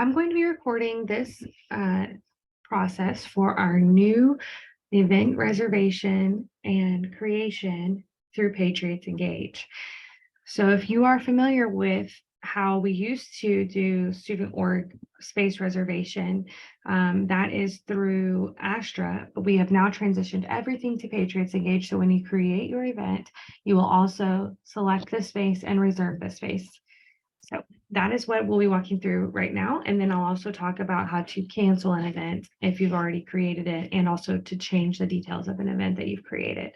I'm going to be recording this process for our new event reservation and creation through Patriots Engage. So if you are familiar with how we used to do student org space reservation, that is through Astra, but we have now transitioned everything to Patriots Engage. So when you create your event, you will also select the space and reserve the space. So that is what we'll be walking through right now. And then I'll also talk about how to cancel an event if you've already created it, and also to change the details of an event that you've created.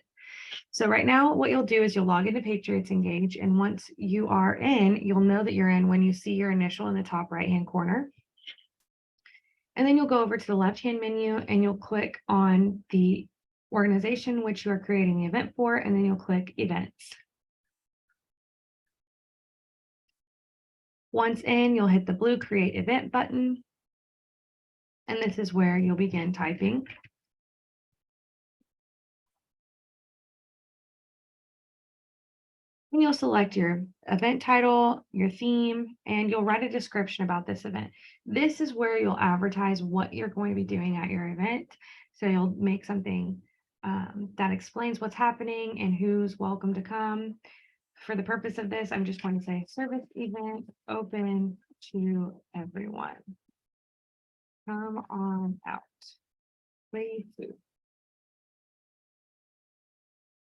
So right now, what you'll do is you'll log into Patriots Engage. And once you are in, you'll know that you're in when you see your initial in the top right-hand corner. And then you'll go over to the left-hand menu and you'll click on the organization which you are creating the event for, and then you'll click Events. Once in, you'll hit the blue Create Event button. And this is where you'll begin typing. And you'll select your event title, your theme, and you'll write a description about this event. This is where you'll advertise what you're going to be doing at your event. So you'll make something that explains what's happening and who's welcome to come. For the purpose of this, I'm just going to say service event open to everyone. Come on out. Free food.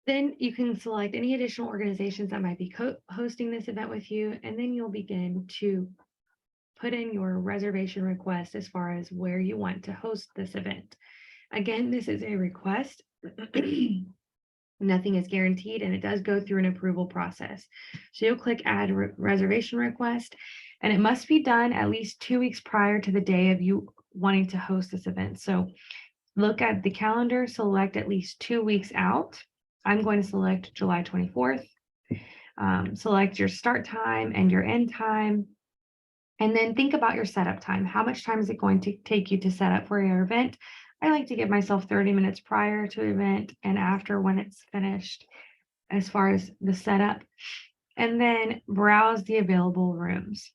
Then you can select any additional organizations that might be hosting this event with you, and then you'll begin to put in your reservation request as far as where you want to host this event. Again, this is a request. Nothing is guaranteed, and it does go through an approval process. So you'll click Add Reservation Request, and it must be done at least 2 weeks prior to the day of you wanting to host this event. So look at the calendar, select at least 2 weeks out. I'm going to select July 24th. Select your start time and your end time. And then think about your setup time. How much time is it going to take you to set up for your event? I like to give myself 30 minutes prior to the event and after when it's finished as far as the setup. And then browse the available rooms.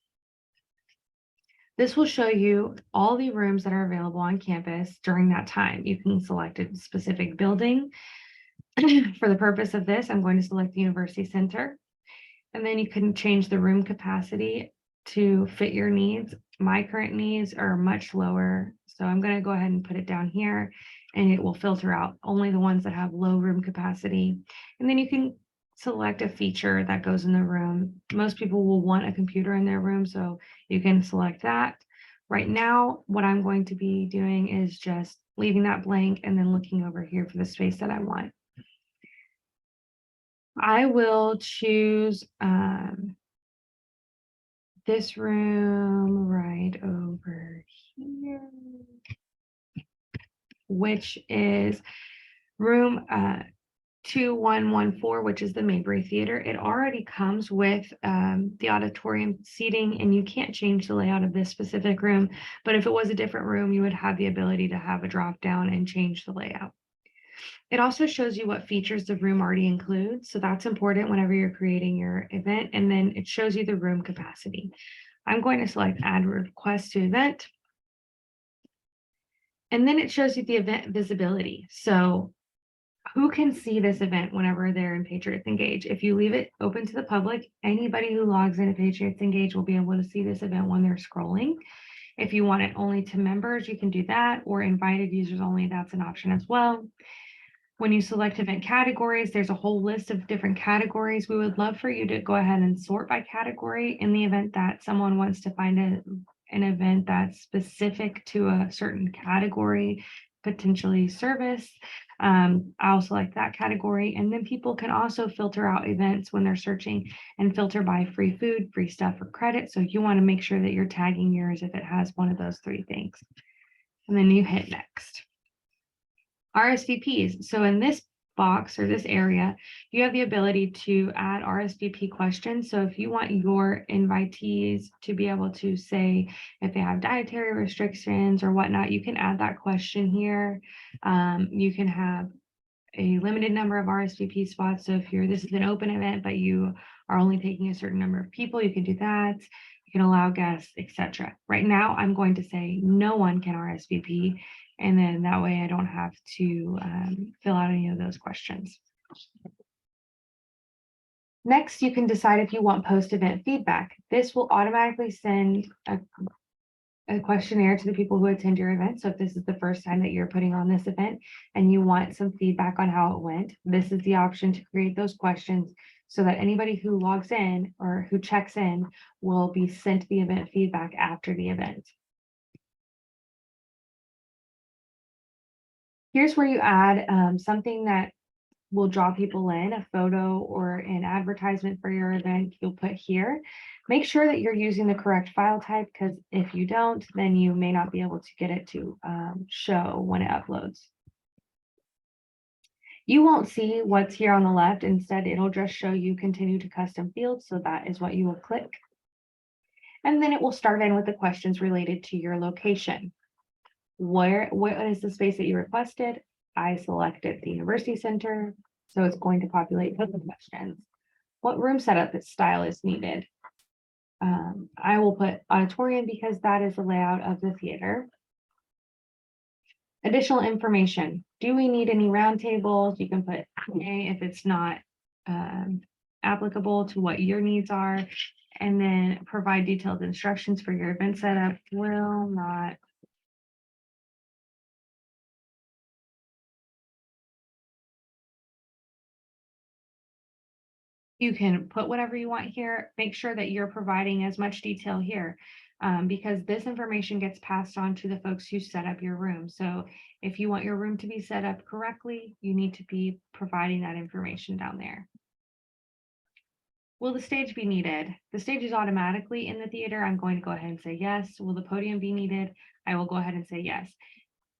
This will show you all the rooms that are available on campus during that time. You can select a specific building. For the purpose of this, I'm going to select the University Center. And then you can change the room capacity to fit your needs. My current needs are much lower, so I'm going to go ahead and put it down here, and it will filter out only the ones that have low room capacity. And then you can select a feature that goes in the room. Most people will want a computer in their room, so you can select that. Right now, what I'm going to be doing is just leaving that blank and then looking over here for the space that I want. I will choose this room right over here, which is room 2114, which is the Maybury Theater. It already comes with the auditorium seating, and you can't change the layout of this specific room. But if it was a different room, you would have the ability to have a drop down and change the layout. It also shows you what features the room already includes. So that's important whenever you're creating your event. And then it shows you the room capacity. I'm going to select Add Request to Event. And then it shows you the event visibility. So who can see this event whenever they're in Patriots Engage? If you leave it open to the public, anybody who logs into Patriots Engage will be able to see this event when they're scrolling. If you want it only to members, you can do that, or invited users only, that's an option as well. When you select event categories, there's a whole list of different categories. We would love for you to go ahead and sort by category in the event that someone wants to find an event that's specific to a certain category, potentially service. I'll select that category, and then people can also filter out events when they're searching and filter by free food, free stuff, or credit. So you want to make sure that you're tagging yours if it has one of those 3 things. And then you hit next. RSVPs. So in this box or this area, you have the ability to add RSVP questions. So if you want your invitees to be able to say if they have dietary restrictions or whatnot, you can add that question here. You can have a limited number of RSVP spots. So if this is an open event, but you are only taking a certain number of people, you can do that. You can allow guests, etc. Right now, I'm going to say no one can RSVP, and then that way I don't have to fill out any of those questions. Next, you can decide if you want post-event feedback. This will automatically send a questionnaire to the people who attend your event. So if this is the first time that you're putting on this event and you want some feedback on how it went, this is the option to create those questions so that anybody who logs in or who checks in will be sent the event feedback after the event. Here's where you add something that will draw people in, a photo or an advertisement for your event. You'll put here. Make sure that you're using the correct file type, because if you don't, then you may not be able to get it to show when it uploads. You won't see what's here on the left. Instead, it'll just show you continue to custom fields. So that is what you will click. And then it will start in with the questions related to your location. What is the space that you requested? I selected the University Center, so it's going to populate those questions. What room setup style is needed? I will put auditorium because that is the layout of the theater. Additional information. Do we need any round tables? You can put A if it's not applicable to what your needs are, and then provide detailed instructions for your event setup. Will not. You can put whatever you want here. Make sure that you're providing as much detail here because this information gets passed on to the folks who set up your room. So if you want your room to be set up correctly, you need to be providing that information down there. Will the stage be needed? The stage is automatically in the theater. I'm going to go ahead and say yes. Will the podium be needed? I will go ahead and say yes.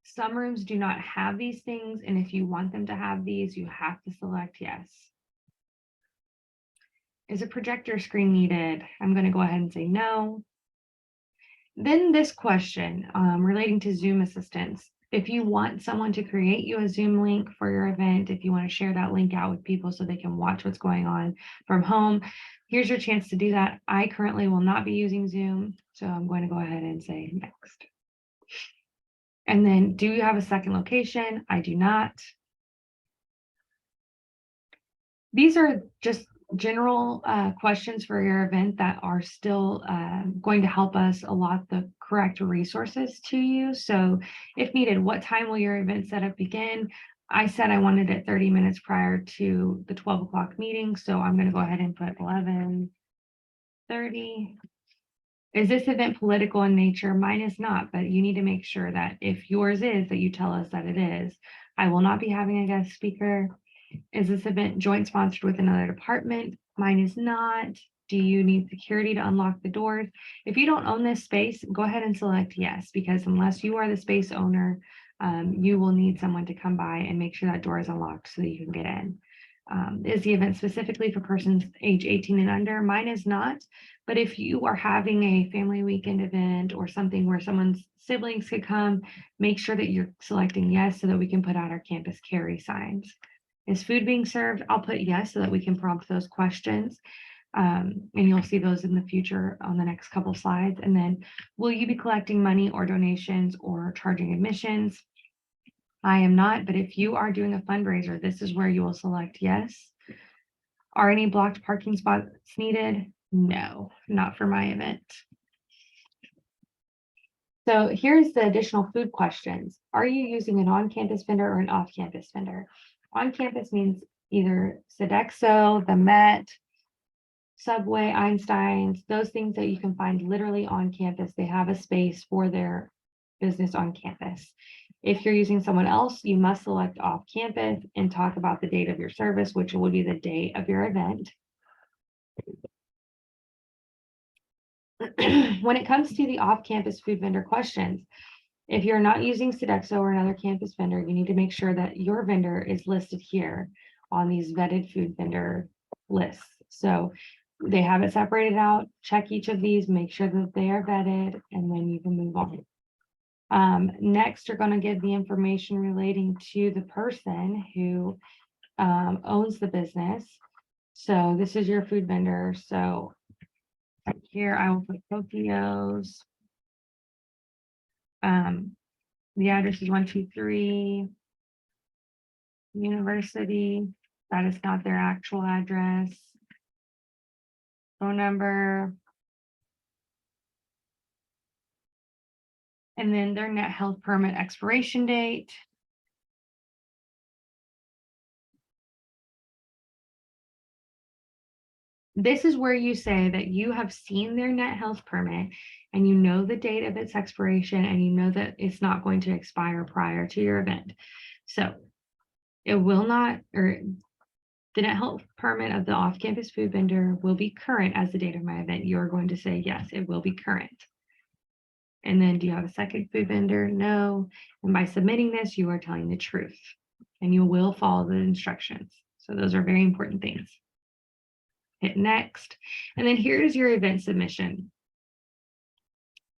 Some rooms do not have these things, and if you want them to have these, you have to select yes. Is a projector screen needed? I'm going to go ahead and say no. Then this question relating to Zoom assistance. If you want someone to create you a Zoom link for your event, if you want to share that link out with people so they can watch what's going on from home, here's your chance to do that. I currently will not be using Zoom, so I'm going to go ahead and say next. And then, do you have a second location? I do not. These are just general questions for your event that are still going to help us allot the correct resources to you. So if needed, what time will your event setup begin? I said I wanted it 30 minutes prior to the 12 o'clock meeting. So I'm going to go ahead and put 11:30. Is this event political in nature? Mine is not, but you need to make sure that if yours is, that you tell us that it is. I will not be having a guest speaker. Is this event joint sponsored with another department? Mine is not. Do you need security to unlock the doors? If you don't own this space, go ahead and select yes, because unless you are the space owner, you will need someone to come by and make sure that door is unlocked so that you can get in. Is the event specifically for persons age 18 and under? Mine is not, but if you are having a family weekend event or something where someone's siblings could come, make sure that you're selecting yes so that we can put out our campus carry signs. Is food being served? I'll put yes so that we can prompt those questions. And you'll see those in the future on the next couple slides. And then, will you be collecting money or donations or charging admissions? I am not, but if you are doing a fundraiser, this is where you will select yes. Are any blocked parking spots needed? No, not for my event. So here's the additional food questions. Are you using an on-campus vendor or an off-campus vendor? On-campus means either Sodexo, the Met, Subway, Einstein's, those things that you can find literally on campus. They have a space for their business on campus. If you're using someone else, you must select off campus and talk about the date of your service, which will be the day of your event. When it comes to the off-campus food vendor questions, if you're not using Sodexo or another campus vendor, you need to make sure that your vendor is listed here on these vetted food vendor lists. So they have it separated out. Check each of these, make sure that they are vetted, and then you can move on. Next, you're going to give the information relating to the person who owns the business. So this is your food vendor. So Here I will put Tokyo's. The address is 123 University. That is not their actual address. Phone number. And then their net health permit expiration date. This is where you say that you have seen their net health permit and you know the date of its expiration and you know that it's not going to expire prior to your event. So it will not, or the net health permit of the off-campus food vendor will be current as the date of my event. You're going to say, yes, it will be current. And then do you have a second food vendor? No. And by submitting this, you are telling the truth and you will follow the instructions. So those are very important things. Hit next. And then here's your event submission.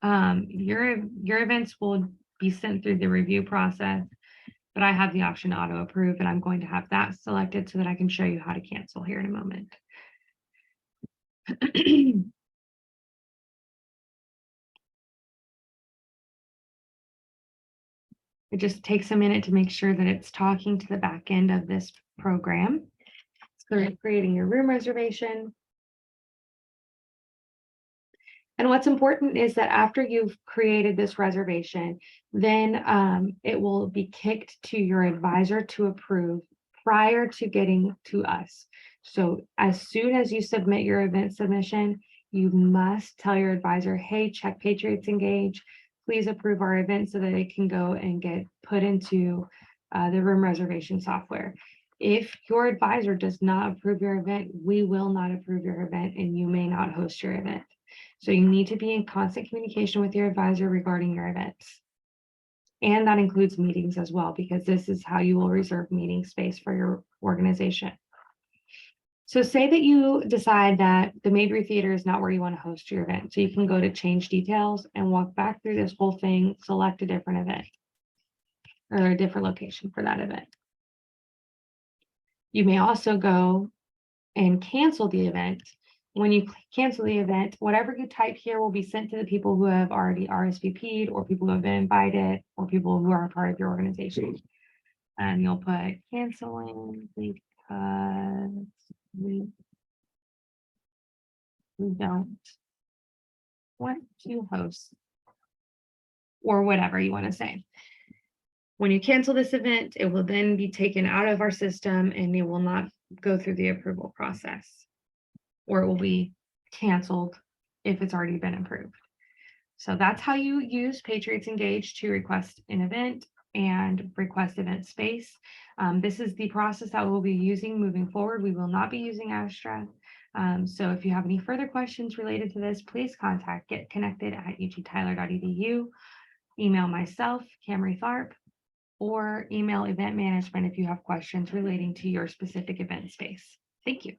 Your events will be sent through the review process, but I have the option to auto approve, and I'm going to have that selected so that I can show you how to cancel here in a moment. It just takes a minute to make sure that it's talking to the back end of this program. So you're creating your room reservation. And what's important is that after you've created this reservation, then it will be kicked to your advisor to approve prior to getting to us. So as soon as you submit your event submission, you must tell your advisor, hey, check Patriots Engage. Please approve our event so that it can go and get put into the room reservation software. If your advisor does not approve your event, we will not approve your event and you may not host your event. So you need to be in constant communication with your advisor regarding your events. And that includes meetings as well, because this is how you will reserve meeting space for your organization. So say that you decide that the Mabry Theater is not where you want to host your event. So you can go to change details and walk back through this whole thing, select a different event or a different location for that event. You may also go and cancel the event. When you cancel the event, whatever you type here will be sent to the people who have already RSVP'd or people who have been invited or people who are a part of your organization. And you'll put canceling because we don't want to host or whatever you want to say. When you cancel this event, it will then be taken out of our system and it will not go through the approval process, or it will be canceled if it's already been approved. So that's how you use Patriots Engage to request an event and request event space. This is the process that we'll be using moving forward. We will not be using Astra. So if you have any further questions related to this, please contact getconnected@uttyler.edu, email myself, Camry Tharp, or email event management if you have questions relating to your specific event space. Thank you.